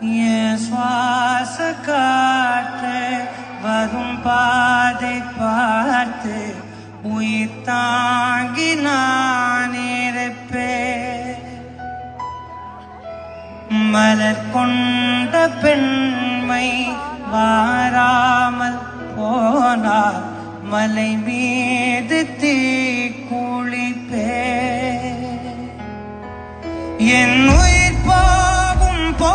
என் சுவாச காற்று வரும் பாதை பார்த்து உயிர் தாங்கி நான் இருப்பேன். மலர் கொண்ட பெண்மை வாராமல் போனால் மலை மீது தீ குளிப்பேன். என் உயிர் போகும் போ